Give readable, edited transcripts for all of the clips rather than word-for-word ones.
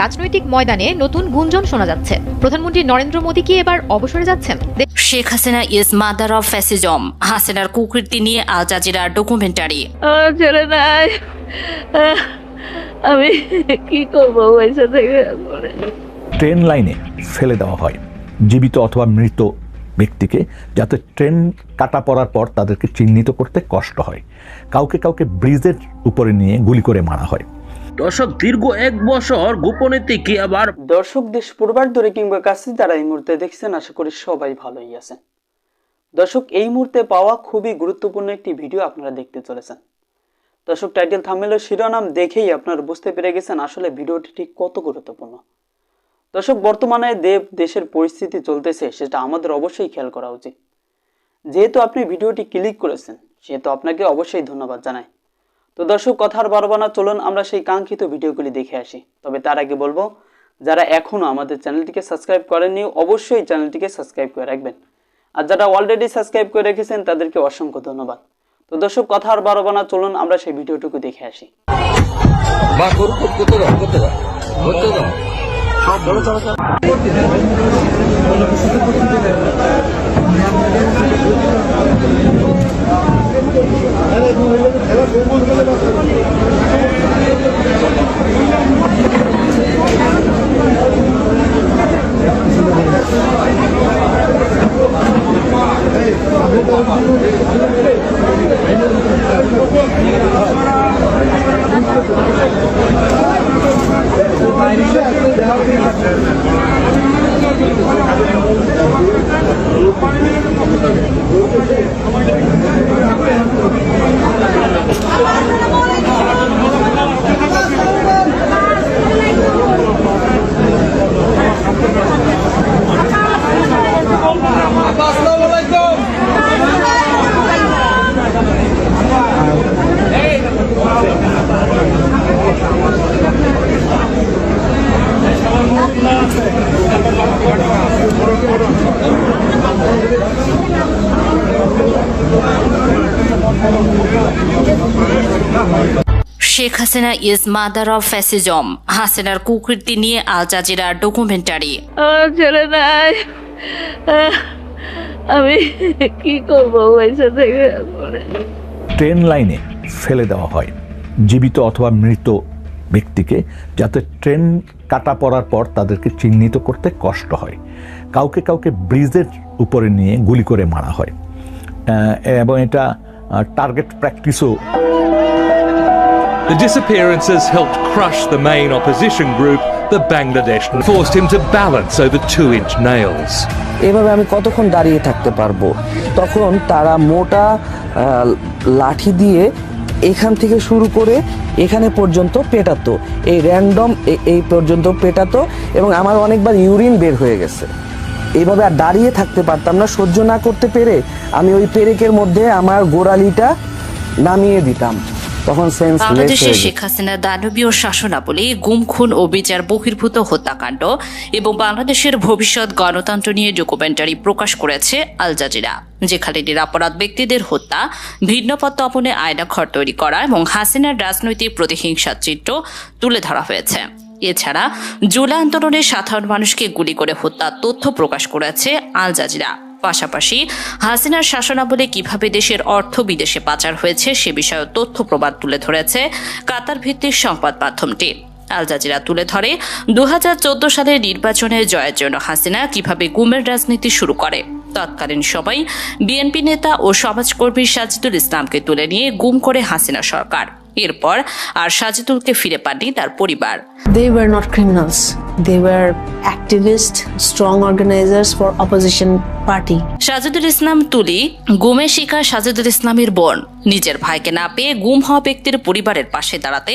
রাজনৈতিক ময়দানে নতুন গুঞ্জন শোনা যাচ্ছে। প্রধানমন্ত্রী নরেন্দ্র মোদী কি এবার অবসরে যাচ্ছেন? Sheikh Hasina is mother of fascism. হাসিনার কুকীর্তি নিয়ে আল জাজিরার ডকুমেন্টারি। ছেড়ে নাই, আমি কি করবো? ট্রেন লাইনে ফেলে দেওয়া হয় জীবিত অথবা মৃত ব্যক্তিকে, যাতে ট্রেন কাটা পড়ার পর তাদেরকে চিহ্নিত করতে কষ্ট হয়। কাউকে কাউকে ব্রিজের উপরে নিয়ে গুলি করে মারা হয়। দর্শক, দীর্ঘ 1 বছর গোপনে থেকে আবার দর্শক, দেশ পূর্বার ধরে কিংবা কাছে যারা এই মুহূর্তে দেখছেন, আশা করি সবাই ভালোই আছেন। দর্শক, এই মুহূর্তে পাওয়া খুবই গুরুত্বপূর্ণ একটি ভিডিও আপনারা দেখতে চলেছেন। দর্শক, টাইটেল থাম্বনেলের শিরোনাম দেখেই আপনারা বুঝতে পেরে গেছেন আসলে ভিডিওটি ঠিক কত গুরুত্বপূর্ণ। দর্শক, বর্তমানে দেশের পরিস্থিতি চলতেছে, সেটা আমাদের অবশ্যই খেয়াল করা উচিত। যেহেতু আপনি ভিডিওটি ক্লিক করেছেন, সেহেতু আপনাকে অবশ্যই ধন্যবাদ জানাই। তো দর্শক, কথার বাড়াবো না, চলুন আমরা সেই কাঙ্ক্ষিত ভিডিওগুলি দেখে আসি। তবে তার আগে বলবো, যারা এখনও আমাদের চ্যানেলটিকে সাবস্ক্রাইব করেননি, অবশ্যই চ্যানেলটিকে সাবস্ক্রাইব করে রাখবেন। আর যারা অলরেডি সাবস্ক্রাইব করে রেখেছেন, তাদেরকে অসংখ্য ধন্যবাদ। তো দর্শক, কথা আর বাড়াবো না, চলুন আমরা সেই ভিডিওটুকু দেখে আসি। Sheikh Hasina is mother of fascism. হাসিনার কুকীর্তি নিয়ে আল জাজিরার ডকুমেন্টারি। ছেড়ে নাই, আমি কি করবো? ট্রেন লাইনে ফেলে দেওয়া হয় জীবিত অথবা মৃত ব্যক্তিকে, যাতে ট্রেন কাটা পড়ার পর তাদেরকে চিহ্নিত করতে কষ্ট হয়। কাউকে কাউকে ব্রিজের উপরে নিয়ে গুলি করে মারা হয় এবং এটা target প্র্যাকটিসও। The disappearances helped crush the main opposition group, the Bangladesh, and forced him to balance over 2-inch nails. এভাবে আমি কতক্ষণ দাঁড়িয়ে থাকতে পারবো? তখন তারা মোটা লাঠি দিয়ে এখান থেকে শুরু করে এখানে পর্যন্ত পেটাতো, এই র্যান্ডম এই পর্যন্ত পেটাতো, এবং আমার অনেকবার ইউরিন বের হয়ে গেছে। এইভাবে আর দাঁড়িয়ে থাকতে পারতাম না। সহ্য না করতে পেরে আমি ওই পেরেকের মধ্যে আমার গোড়ালিটা নামিয়ে দিতাম। তখন বাংলাদেশে শেখ হাসিনার দানবীয় শাসনাবলী, গুম খুন ও বিচার বহির্ভূত হত্যাকাণ্ড এবং বাংলাদেশের ভবিষ্যৎ গণতন্ত্র নিয়ে ডকুমেন্টারি প্রকাশ করেছে আল জাজিরা, যেখানে নিরাপরাধ ব্যক্তিদের হত্যা, ভিন্নপথ তপনে আয়নাঘর তৈরি করা এবং হাসিনার রাজনৈতিক প্রতিহিংসার চিত্র তুলে ধরা হয়েছে। এছাড়া জুলাই আন্দোলনে সাধারণ মানুষকে গুলি করে হত্যার তথ্য প্রকাশ করেছে আল জাজিরা। পাশাপাশি হাসিনার শাসনামলে কিভাবে দেশের অর্থ বিদেশে পাচার হয়েছে সে বিষয়ে তথ্য প্রমাণ তুলে ধরেছে কাতার ভিত্তিক সংবাদ মাধ্যমটি। আল জাজিরা তুলে ধরে 2014 সালের নির্বাচনে জয়ের জন্য হাসিনা কিভাবে গুমের রাজনীতি শুরু করে। তৎকালীন সময় বিএনপি নেতা ও সমাজকর্মী সাজিদুল ইসলামকে তুলে নিয়ে গুম করে হাসিনা সরকার। এরপর আর সাজিদুলকে ফিরে পাননি তার পরিবার। They were not criminals. They were activists, strong organizers for opposition party. Sajidul ইসলাম তুলি গুমের শিকার সাজিদুল ইসলামের বোন। নিজের ভাইকে না পেয়ে গুম হওয়া ব্যক্তির পরিবারের পাশে দাঁড়াতে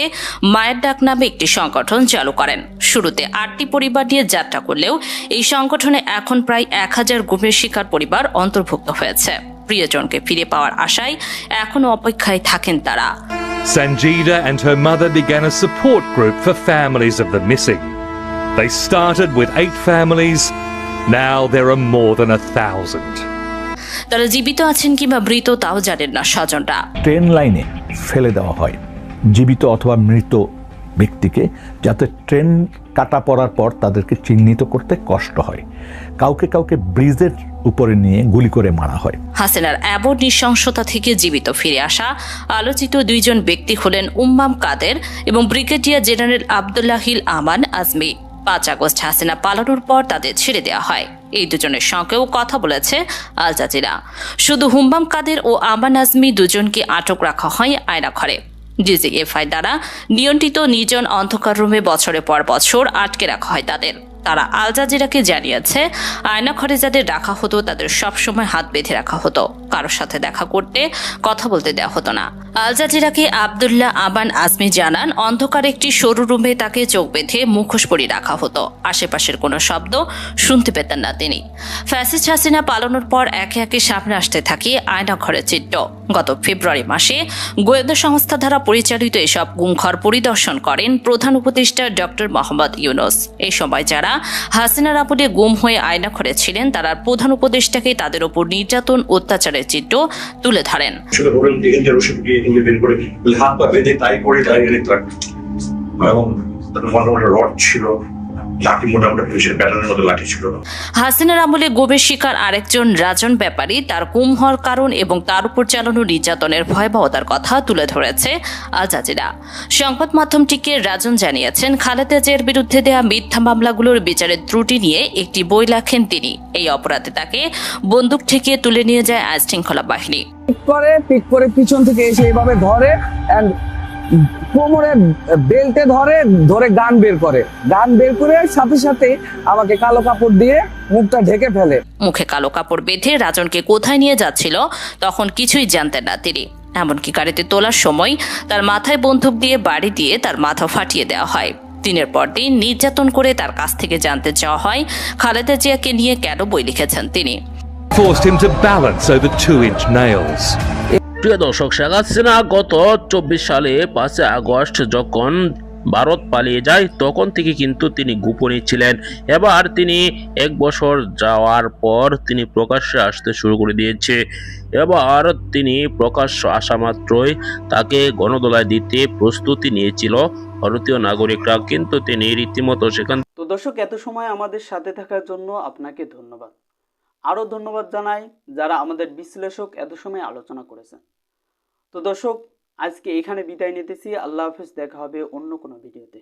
মায়ের ডাক নামে একটি সংগঠন চালু করেন। শুরুতে 8টি পরিবার নিয়ে যাত্রা করলেও এই সংগঠনে এখন প্রায় 1000 গুমের শিকার পরিবার অন্তর্ভুক্ত হয়েছে। প্রিয়জনকে ফিরে পাওয়ার আশায় এখনো অপেক্ষায় থাকেন তারা। Sanjida and her mother began a support group for families of the missing. They started with 8 families. Now there are more than 1,000. তারা জীবিত আছেন কিংবা মৃত তাও জানেন না স্বজনরা। ট্রেন লাইনে ফেলে দেওয়া হয় জীবিত অথবা মৃত ব্যক্তিকে, যাতে ট্রেন কাটা পড়ার পর তাদেরকে চিহ্নিত করতে কষ্ট হয়। কাউকে কাউকে ব্রিজের উপরে নিয়ে গুলি করে মারা হয়। হাসিনার এমন নৃশংসতা থেকে জীবিত ফিরে আসা আলোচিত 2 জন ব্যক্তি হলেন উম্মাম কাদের এবং ব্রিগেডিয়ার জেনারেল আব্দুল্লাহিল আমান আজমি। 5 আগস্ট হাসিনা পালানোর পর তাদের ছেড়ে দেওয়া হয়। এই দুজনের সঙ্গেও কথা বলেছে আল জাজিরা। শুধু হুম্মাম কাদের ও আমান আজমি দুজনকে আটক রাখা হয় আয়নাঘরে। ডিজিএফআই দ্বারা নিয়ন্ত্রিত নির্জন অন্ধকার রুমে বছরের পর বছর আটকে রাখা হয় তাদের। তারা আল জাজিরাকে জানিয়েছে আয়নাঘরে যাদের রাখা হতো তাদের সবসময় হাত বেঁধে রাখা হতো, কারোর সাথে দেখা করতে কথা বলতে দেওয়া হতো না। আল জাজিরাকে আব্দুল্লাহ আবান আজমি জানান অন্ধকার একটি সরু রুমে তাকে চোখ বেঁধে মুখোশ পরিয়ে রাখা হতো, আশেপাশের কোনো শব্দ শুনতে পেতেন না তিনি। ফ্যাসিস্ট হাসিনা পালানোর পর একে একে সামনে আসতে থাকে আয়নাঘরের চিত্র। গত ফেব্রুয়ারি মাসে গোয়েন্দা সংস্থা দ্বারা পরিচালিত এসব গুমঘর পরিদর্শন করেন প্রধান উপদেষ্টা ডক্টর মোহাম্মদ ইউনুস। এই সময় যারা হাসিনার আমলে গুম হয়ে আয়নাঘরে ছিলেন তারা প্রধান উপদেষ্টাকে তাদের উপর নির্যাতন অত্যাচারের চিত্র তুলে ধরেন। হাসিনার আমলে গুমের শিকার আরেকজন রাজন ব্যাপারী তার গুম হওয়ার কারণ এবং তার উপর চালানো নির্যাতনের ভয়াবহতার কথা তুলে ধরেছে আল জাজিরা। সংবাদ মাধ্যমটিকে রাজন জানিয়েছেন খালেদা জিয়ার বিরুদ্ধে দেয়া মিথ্যা মামলাগুলোর বিচারের ত্রুটি নিয়ে একটি বই লেখেন তিনি। এই অপরাধে তাকে বন্দুক ঠেকিয়ে তুলে নিয়ে যায় আইনশৃঙ্খলা বাহিনী। পিক করে পিছন থেকে এসে এইভাবে ধরে এন্ড কোমরে বেল্টে ধরে গান বের করে সাথে সাথে আমাকে কালো কাপড় দিয়ে মুখটা ঢেকে ফেলে। মুখে কালো কাপড় বেঁধে রাজনকে কোথায় নিয়ে যাচ্ছিল তখন কিছুই জানতেন না তিনি। এমনকি গাড়িতে তোলার সময় তার মাথায় বন্দুক দিয়ে বাড়ি দিয়ে তার মাথা ফাটিয়ে দেওয়া হয়। দিনের পর দিন নির্যাতন করে তার কাছ থেকে জানতে চাওয়া হয় খালেদা জিয়াকে নিয়ে কেন বই লিখেছেন তিনি। Forced him to balance over 2-inch nails. প্রিয় দর্শক, শেখ হাসিনা গত 24 সালে 5 আগস্ট যখন ভারত পালিয়ে যায় তখন থেকে কিন্তু তিনি গোপনে ছিলেন। এবার তিনি 1 বছর যাওয়ার পর তিনি প্রকাশ্যে আসতে শুরু করে দিয়েছে। এবার তিনি প্রকাশ্য আসা মাত্রই তাকে গণদোলায় দিতে প্রস্তুতি নিয়েছিল ভারতীয় নাগরিকরা, কিন্তু তিনি রীতিমতো সেখান। তো দর্শক, এত সময় আমাদের সাথে থাকার জন্য আপনাকে ধন্যবাদ। আরও ধন্যবাদ জানাই যারা আমাদের বিশ্লেষক এত সময় আলোচনা করেছেন। তো দর্শক, আজকে এখানে বিদায় নিতেছি। আল্লাহ হাফেজ, দেখা হবে অন্য কোনো ভিডিওতে।